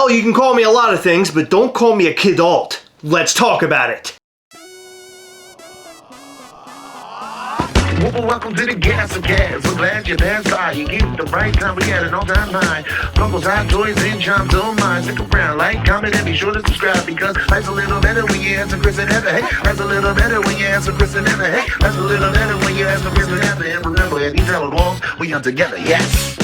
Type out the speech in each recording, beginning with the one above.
Well, you can call me a lot of things, but don't call me a Kidult. Let's talk about it. Welcome to the Gastlecast. We're glad you're there. Sorry, you get the right time. We had an all-time high. Funko's hot toys and charms don't mind. Stick around, like, comment, and be sure to subscribe because life's a little better when you answer Chris and Heather. Hey, life's a little better when you answer Chris and Heather. Hey, life's a little better when you answer Chris and Heather. And remember, at these hella walls, we are together. Yes.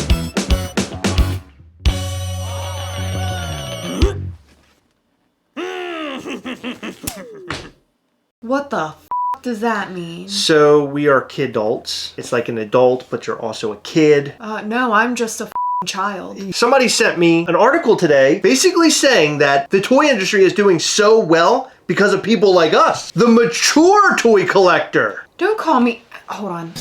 What the f does that mean? So we are Kidults. It's like an adult, but you're also a kid. No, I'm just a child. Somebody sent me an article today basically saying that the toy industry is doing so well because of people like us, the mature toy collector. Don't call me... Hold on.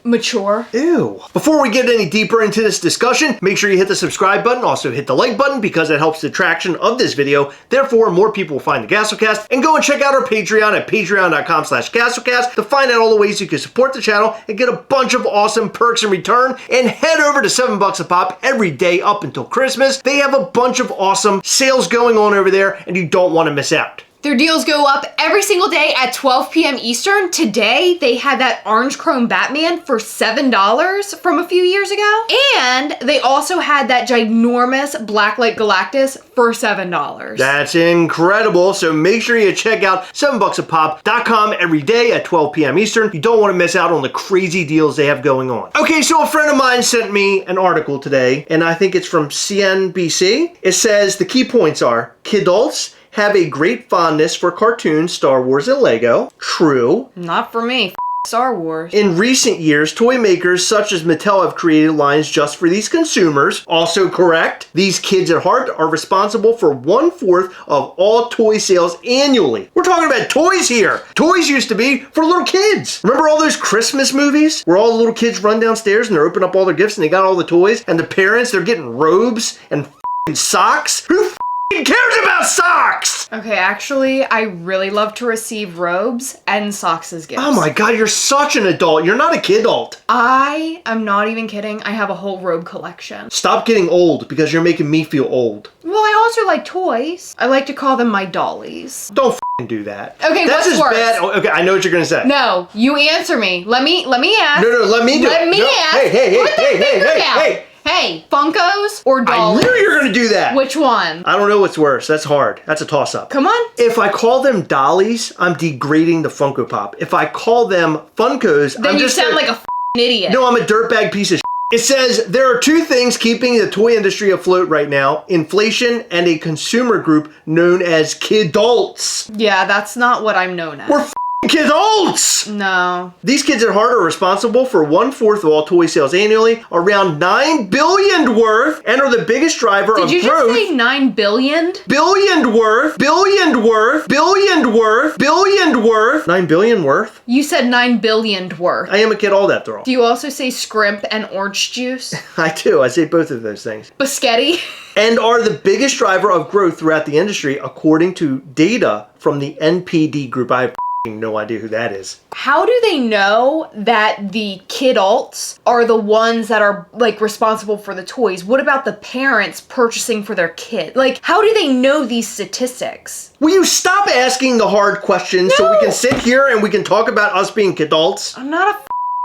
Mature. Ew. Before we get any deeper into this discussion, make sure you hit the subscribe button. Also hit the like button because it helps the traction of this video. Therefore, more people will find the Gastlecast. And go and check out our Patreon at patreon.com/Gastlecast to find out all the ways you can support the channel and get a bunch of awesome perks in return. And head over to $7 a pop every day up until Christmas. They have a bunch of awesome sales going on over there and you don't want to miss out. Their deals go up every single day at 12 p.m. Eastern. Today, they had that orange chrome Batman for $7 from a few years ago. And they also had that ginormous Blacklight Galactus for $7. That's incredible. So make sure you check out $7apop.com every day at 12 p.m. Eastern. You don't want to miss out on the crazy deals they have going on. Okay, so a friend of mine sent me an article today, and I think it's from CNBC. It says the key points are Kidults have a great fondness for cartoons, Star Wars, and Lego. True. Not for me. F Star Wars. In recent years, toy makers such as Mattel have created lines just for these consumers. Also correct. These kids at heart are responsible for 1/4 of all toy sales annually. We're talking about toys here. Toys used to be for little kids. Remember all those Christmas movies where all the little kids run downstairs and they're opening up all their gifts and they got all the toys and the parents, they're getting robes and socks? Who cares about socks? Okay, actually, I really love to receive robes and socks as gifts. Oh my god, you're such an adult. You're not a kidult. I am not even kidding. I have a whole robe collection. Stop getting old because you're making me feel old. Well, I also like toys. I like to call them my dollies. Don't f***ing do that. Okay, that's what's worse? Bad. Okay, I know what you're gonna say. No, you answer me. Let me ask. No, let me do it. Let me ask. Hey. Hey, Funkos or dolls? I knew you were gonna do that. Which one? I don't know what's worse. That's hard. That's a toss-up. Come on. If I call them dollies, I'm degrading the Funko Pop. If I call them Funkos, then you sound like a idiot. No, I'm a dirtbag piece of shit. It says there are two things keeping the toy industry afloat right now: inflation and a consumer group known as Kidults. Yeah, that's not what I'm known as. We're Kidults! No. These kids at heart are responsible for 1/4 of all toy sales annually, around $9 billion worth, and are the biggest driver of growth. Did you just say 9 billion? Billion worth, billion worth, billion worth, billion worth. 9 billion worth? You said 9 billion worth. I am a kid all after all. Do you also say scrimp and orange juice? I do. I say both of those things. Biscotti? And are the biggest driver of growth throughout the industry, according to data from the NPD group. I have no idea who that is. How do they know that the Kidults are the ones that are like responsible for the toys? What about the parents purchasing for their kid? Like, how do they know these statistics? Will you stop asking the hard questions so we can sit here and we can talk about us being Kidults? I'm not a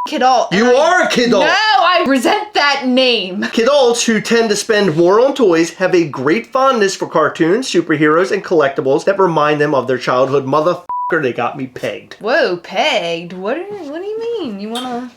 Kidult. You are a Kidult. No, I resent that name. Kidults who tend to spend more on toys have a great fondness for cartoons, superheroes, and collectibles that remind them of their childhood. Motherfucker, they got me pegged. Whoa, pegged? What do you mean? You wanna...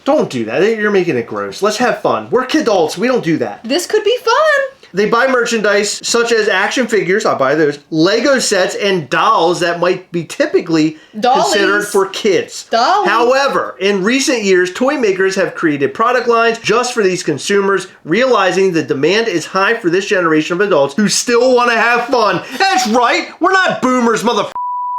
Don't do that. You're making it gross. Let's have fun. We're Kidults. We don't do that. This could be fun. They buy merchandise such as action figures, I buy those, Lego sets, and dolls that might be typically considered for kids. Dollies. However, in recent years, toy makers have created product lines just for these consumers, realizing the demand is high for this generation of adults who still want to have fun. That's right, we're not boomers, motherfucker.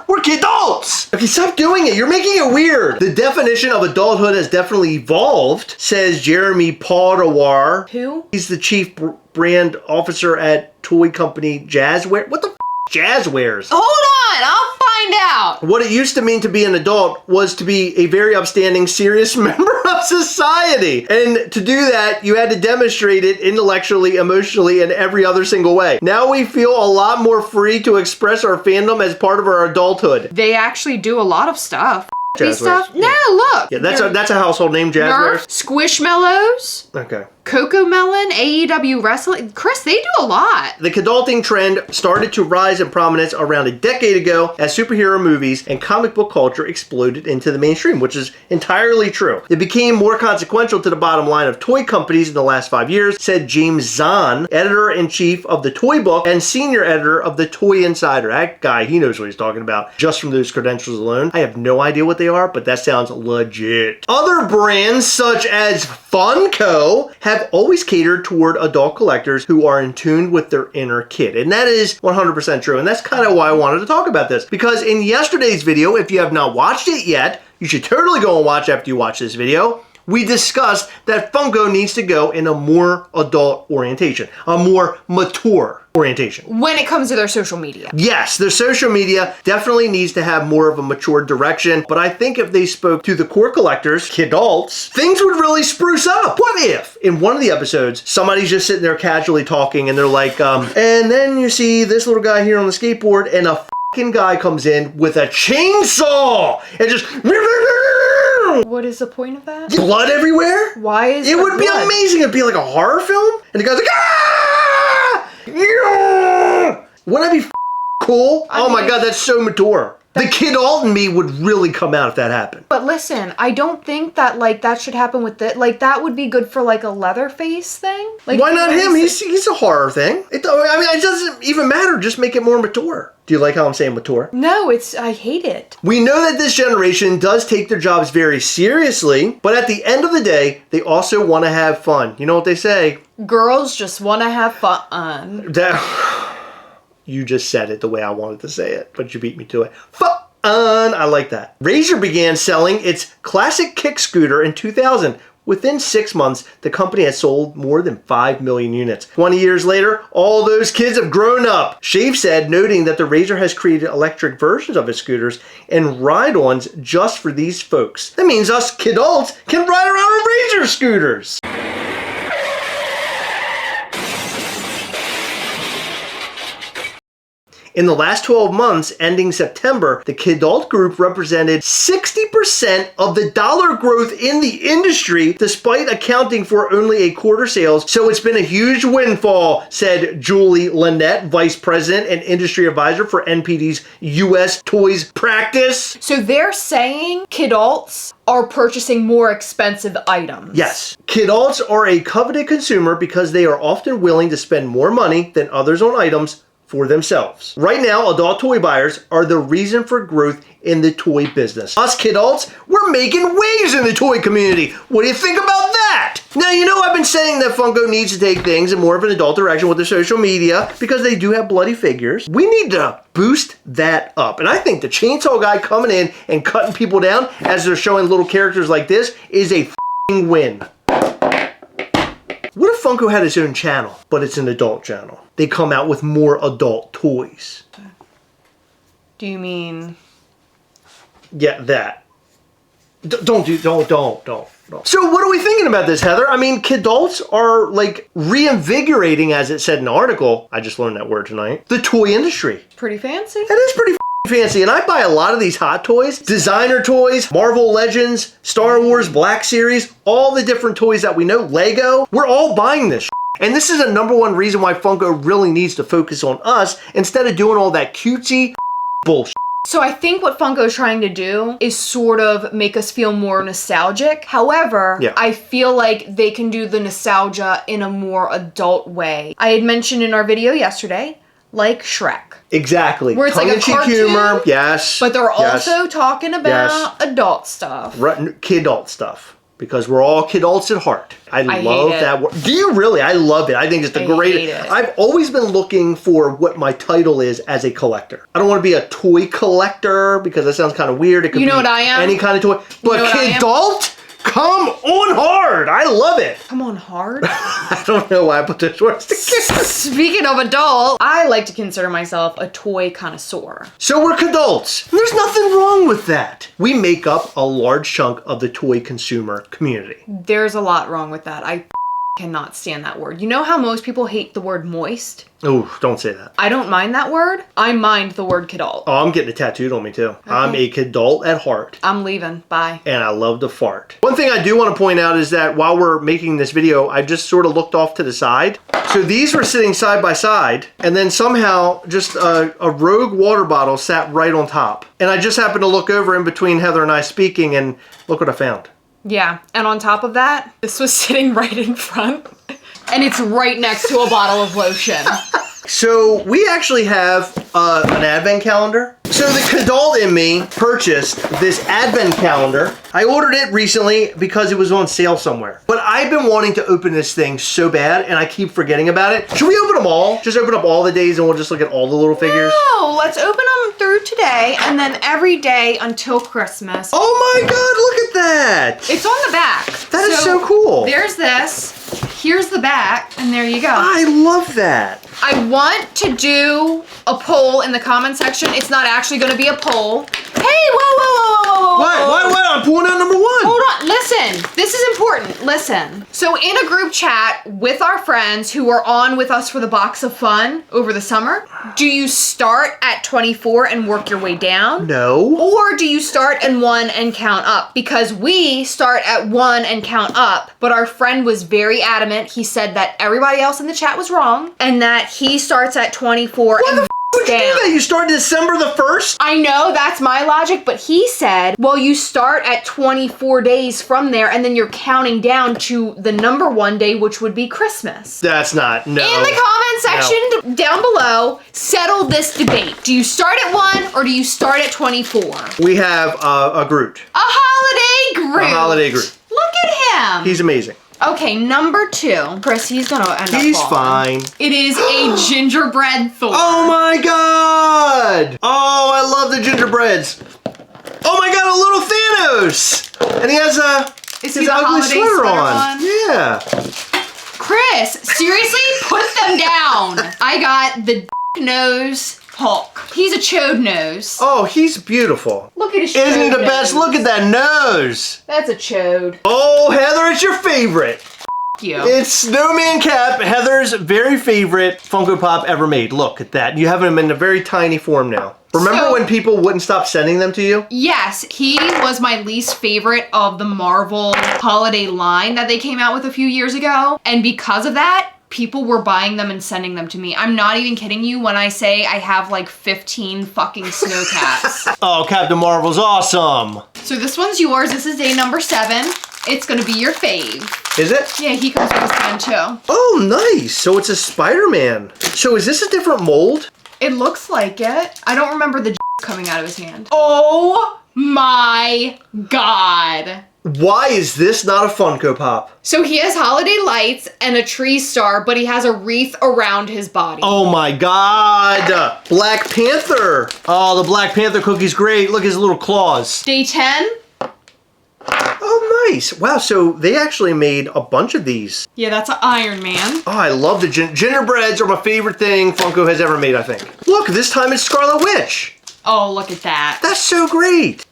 We're Kidults! Okay, stop doing it. You're making it weird. The definition of adulthood has definitely evolved, says Jeremy Paudawar. Who? He's the chief brand officer at toy company Jazzware. What the Jazzwares? Hold on, I'll find out. What it used to mean to be an adult was to be a very upstanding, serious member grown-up society. And to do that, you had to demonstrate it intellectually, emotionally, and every other single way. Now we feel a lot more free to express our fandom as part of our adulthood. They actually do a lot of stuff. Jazzwares. Stuff. Yeah. No, look. Yeah, that's a household name, Jazzwares. Squishmallows. Okay. Coco Melon, AEW Wrestling. Chris, they do a lot. The kidulting trend started to rise in prominence around a decade ago as superhero movies and comic book culture exploded into the mainstream, which is entirely true. It became more consequential to the bottom line of toy companies in the last 5 years, said James Zahn, editor-in-chief of the Toy Book and senior editor of the Toy Insider. That guy, he knows what he's talking about just from those credentials alone. I have no idea what they are, but that sounds legit. Other brands such as Funko have always catered toward adult collectors who are in tune with their inner kid. And that is 100% true. And that's kind of why I wanted to talk about this. Because in yesterday's video, if you have not watched it yet, you should totally go and watch after you watch this video. We discussed that Funko needs to go in a more adult orientation, a more mature orientation. When it comes to their social media. Yes, their social media definitely needs to have more of a mature direction, but I think if they spoke to the core collectors, kidults, things would really spruce up. What if, in one of the episodes, somebody's just sitting there casually talking and they're like, and then you see this little guy here on the skateboard and a fucking guy comes in with a chainsaw and just... What is the point of that? Blood everywhere? Why is it there would be blood? amazing. It'd be like a horror film. And the guy's like, ah! Yeah! Wouldn't that be cool? Oh my God, that's so mature. The kidult in me would really come out if that happened. But listen, I don't think that that should happen with it. Like that would be good for like a Leatherface thing. Like why not him? He's a horror thing. It doesn't even matter. Just make it more mature. Do you like how I'm saying mature? No, I hate it. We know that this generation does take their jobs very seriously, but at the end of the day, they also want to have fun. You know what they say? Girls just want to have fun. You just said it the way I wanted to say it, but you beat me to it. Fun! I like that. Razor began selling its classic kick scooter in 2000. Within 6 months, the company has sold more than 5 million units. 20 years later, all those kids have grown up. Shave said, noting that the Razor has created electric versions of its scooters and ride-ons just for these folks. That means us kidults can ride around on Razor scooters. In the last 12 months, ending September, the Kidult group represented 60% of the dollar growth in the industry, despite accounting for only a quarter sales. So it's been a huge windfall, said Julie Lynette, Vice President and Industry Advisor for NPD's U.S. Toys Practice. So they're saying kidults are purchasing more expensive items. Yes. Kidults are a coveted consumer because they are often willing to spend more money than others on items for themselves. Right now, adult toy buyers are the reason for growth in the toy business. Us kidults, we're making waves in the toy community. What do you think about that? Now, you know I've been saying that Funko needs to take things in more of an adult direction with their social media because they do have bloody figures. We need to boost that up. And I think the chainsaw guy coming in and cutting people down as they're showing little characters like this is a f***ing win. What if Funko had its own channel, but it's an adult channel? They come out with more adult toys. Do you mean? Yeah, that. Don't. So what are we thinking about this, Heather? I mean, kidults are like reinvigorating, as it said in the article. I just learned that word tonight. The toy industry. Pretty fancy. That is pretty fancy, and I buy a lot of these hot toys, designer toys, Marvel Legends, Star Wars Black Series, all the different toys that we know, Lego. We're all buying this. And this is a #1 reason why Funko really needs to focus on us instead of doing all that cutesy bullshit. So I think what Funko is trying to do is sort of make us feel more nostalgic. However, yeah. I feel like they can do the nostalgia in a more adult way. I had mentioned in our video yesterday, like Shrek. Exactly. Where it's like a cartoon, humor, yes. But they're also talking about adult stuff. Kidult stuff. Because we're all kidults at heart. I love that word. Do you really? I love it. I think it's the greatest. I've always been looking for what my title is as a collector. I don't want to be a toy collector because that sounds kind of weird. It could be what I am? any kind of toy. But kidult? Come on hard. I love it. Come on hard. I don't know why I put those words together. Speaking of adult, I like to consider myself a toy connoisseur. So we're Kidults. There's nothing wrong with that. We make up a large chunk of the toy consumer community. There's a lot wrong with that. I cannot stand that word. You know how most people hate the word moist? Oh, don't say that. I don't mind that word. I mind the word kidult. Oh, I'm getting it tattooed on me too. Okay. I'm a Kidult at heart. I'm leaving. Bye. And I love to fart. One thing I do want to point out is that while we're making this video, I just sort of looked off to the side. So these were sitting side by side, and then somehow just a rogue water bottle sat right on top. And I just happened to look over in between Heather and I speaking, and look what I found. Yeah, and on top of that, this was sitting right in front, and it's right next to a bottle of lotion. So we actually have an advent calendar. So the Kidult in me purchased this advent calendar. I ordered it recently because it was on sale somewhere. But I've been wanting to open this thing so bad, and I keep forgetting about it. Should we open them all? Just open up all the days and we'll just look at all the little figures? No, let's open them through today and then every day until Christmas. Oh my God, look at that. It's on the back. That is so cool. There's this. Here's the back, and there you go. I love that. I want to do a poll in the comment section. It's not actually going to be a poll. Hey, whoa. What? I'm pulling out number 1. Hold on, listen. This is important. Listen. So in a group chat with our friends who were on with us for the box of fun over the summer, do you start at 24 and work your way down? No. Or do you start at 1 and count up? Because we start at 1 and count up, but our friend was very adamant. He said that everybody else in the chat was wrong and that he starts at 24 and Would you do that? You start December the 1st? I know, that's my logic, but he said, well, you start at 24 days from there, and then you're counting down to the number 1 day, which would be Christmas. That's not, no. In the comment section down below, settle this debate. Do you start at 1 or do you start at 24? We have a Groot. A holiday Groot. A holiday Groot. Look at him. He's amazing. Okay, number 2. Chris, he's gonna end up He's falling. fine. It is a gingerbread Thor. Oh my God! Oh, I love the gingerbreads. Oh my God, a little Thanos! And he has his ugly sweater on. Yeah. Chris, seriously, put them down. I got the nose Hulk. He's a chode nose. Oh, he's beautiful. Look at his chode Isn't he the nose. best? Look at that nose. That's a chode. Oh, Heather, it's your favorite. You. It's Snowman Cap, Heather's very favorite Funko Pop ever made. Look at that. You have him in a very tiny form now. Remember when people wouldn't stop sending them to you? Yes, he was my least favorite of the Marvel holiday line that they came out with a few years ago. And because of that, people were buying them and sending them to me. I'm not even kidding you when I say I have like 15 fucking snow caps. Oh, Captain Marvel's awesome. So this one's yours. This is day number 7. It's gonna be your fave. Is it? Yeah, he comes with his pen too. Oh, nice. So it's a Spider-Man. So is this a different mold? It looks like it. I don't remember the coming out of his hand. Oh my God. Why is this not a Funko Pop? So he has holiday lights and a tree star, but he has a wreath around his body. Oh my God. Black Panther. Oh, the Black Panther cookie's great. Look at his little claws. Day 10. Oh, nice. Wow, so they actually made a bunch of these. Yeah, that's an Iron Man. Oh, I love the gingerbreads are my favorite thing Funko has ever made, I think. Look, this time it's Scarlet Witch. Oh, look at that. That's so great.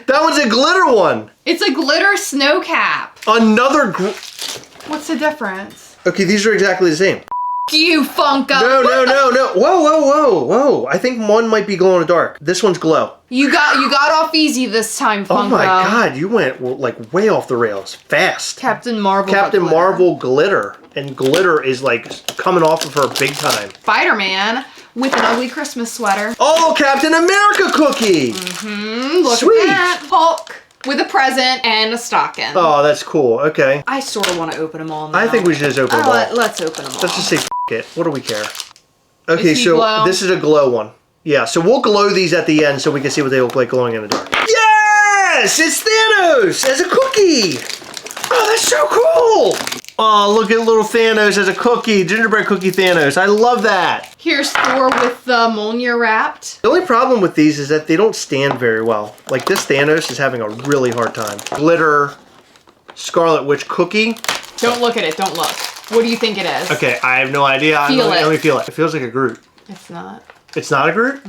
That one's a glitter one. It's a glitter snow cap. Another What's the difference? Okay, these are exactly the same. You Funko. No. Whoa. I think one might be glow in the dark. This one's glow. You got off easy this time, Funko. Oh my God, you went like way off the rails. Fast. Captain Marvel. Captain Marvel glitter. And glitter is like coming off of her big time. Spider-Man with an ugly Christmas sweater. Oh, Captain America cookie. Look Sweet. at that. Hulk with a present and a stocking. Oh, that's cool. Okay. I sort of want to open them all now. I think we should just open them all. Let's open them all. Let's just say it. What do we care? Okay, Is he so glow? this is a glow one. Yeah, so we'll glow these at the end so we can see what they look like glowing in the dark. Yes! It's Thanos as a cookie! Oh, that's so cool! Oh, look at little Thanos as a cookie. Gingerbread cookie Thanos. I love that. Here's Thor with the Mjolnir wrapped. The only problem with these is that they don't stand very well. Like this Thanos is having a really hard time. Glitter Scarlet Witch cookie. Don't look at it. Don't look. What do you think it is? Okay, I have no idea. Let me feel it. It feels like a Groot. It's not. It's not a Groot?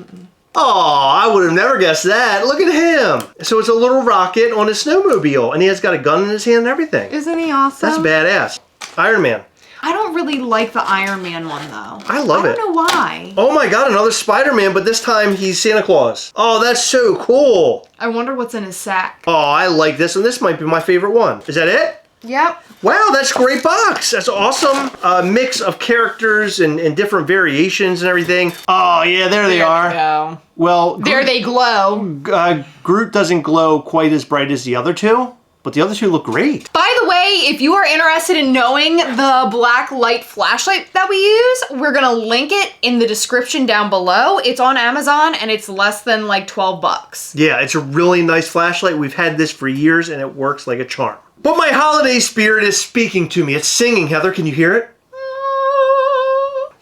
Oh, I would have never guessed that. Look at him. So it's a little rocket on his snowmobile, and he has got a gun in his hand and everything. Isn't he awesome? That's badass. Iron Man. I don't really like the Iron Man one, though. I love it. I don't know why. Oh my god, another Spider-Man, but this time he's Santa Claus. Oh, that's so cool. I wonder what's in his sack. Oh, I like this one. This might be my favorite one. Is that it? Yep. Wow, that's a great box. That's awesome. Mix of characters and different variations and everything. Oh, yeah, there they are. There you go. Well, There they glow. Groot doesn't glow quite as bright as the other two, but the other two look great. By the way, if you are interested in knowing the black light flashlight that we use, we're gonna link it in the description down below. It's on Amazon and it's less than like 12 bucks. Yeah, it's a really nice flashlight. We've had this for years and it works like a charm. But my holiday spirit is speaking to me. It's singing, Heather. Can you hear it?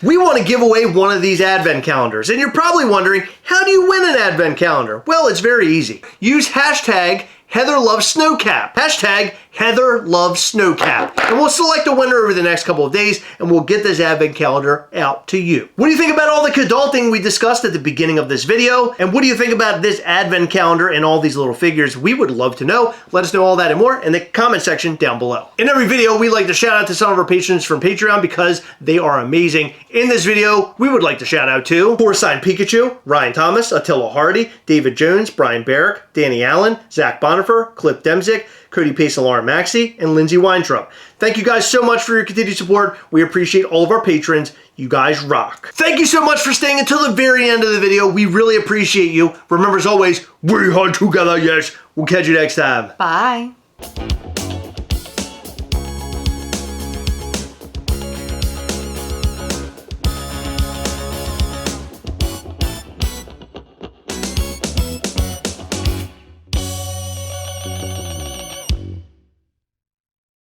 We want to give away one of these advent calendars. And you're probably wondering, how do you win an advent calendar? Well, it's very easy. Use hashtag Heather Loves Snowcap. Hashtag Heather Loves Snowcap. And we'll select a winner over the next couple of days and we'll get this advent calendar out to you. What do you think about all the Kidulting we discussed at the beginning of this video? And what do you think about this advent calendar and all these little figures? We would love to know. Let us know all that and more in the comment section down below. In every video, we like to shout out to some of our patrons from Patreon because they are amazing. In this video, we would like to shout out to Porcine Pikachu, Ryan Thomas, Attila Hardy, David Jones, Brian Barrick, Danny Allen, Zach Bonifer, Cliff Demzik, Cody Pace, Alarm Maxey, and Lindsay Weintraub. Thank you guys so much for your continued support. We appreciate all of our patrons. You guys rock. Thank you so much for staying until the very end of the video. We really appreciate you. Remember, as always, we hunt together, yes. We'll catch you next time. Bye.